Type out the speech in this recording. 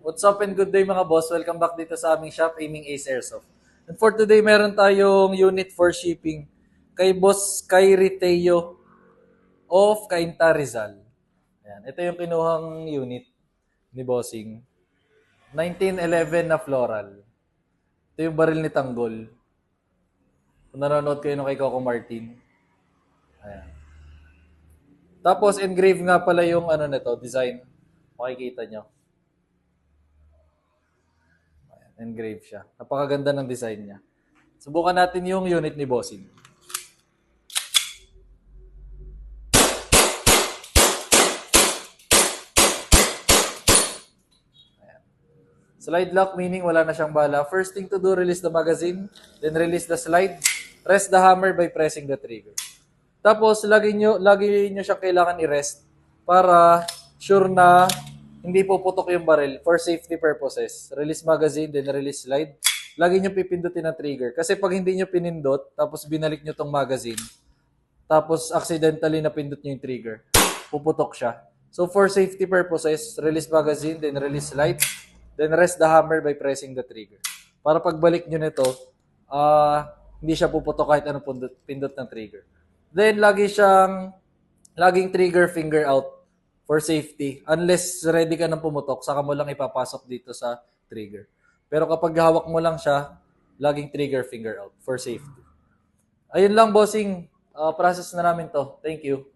What's up and good day mga boss? Welcome back dito sa aming shop, Aiming Ace Airsoft. And for today, meron tayong unit for shipping kay Boss Kyrie Teo of Cainta Rizal. Ayan. Ito yung kinuhang unit ni Bossing. 1911 na floral. Ito yung baril ni Tanggol. Kung nanonood kayo nung kay Coco Martin. Ayan. Tapos engrave nga pala yung nito, design. Makikita nyo. Engrave siya. Napakaganda ng design niya. Subukan natin yung unit ni Bossing. Ayan. Slide lock meaning wala na siyang bala. First thing to do, release the magazine. Then release the slide. Rest the hammer by pressing the trigger. Tapos, lagi nyo siya kailangan i-rest para sure na hindi puputok yung barrel for safety purposes. Release magazine, then release slide. Lagi nyo pipindutin ang trigger. Kasi pag hindi nyo pinindot, tapos binalik nyo tong magazine, tapos accidentally napindot nyo yung trigger, puputok siya. So for safety purposes, release magazine, then release slide, then rest the hammer by pressing the trigger. Para pagbalik nyo nito, hindi siya puputok kahit anong pindot ng trigger. Then laging trigger finger out for safety. Unless ready ka nang pumutok, saka mo lang ipapasok dito sa trigger. Pero kapag hawak mo lang siya, laging trigger finger out for safety. Ayun lang, bossing. Process na namin to. Thank you.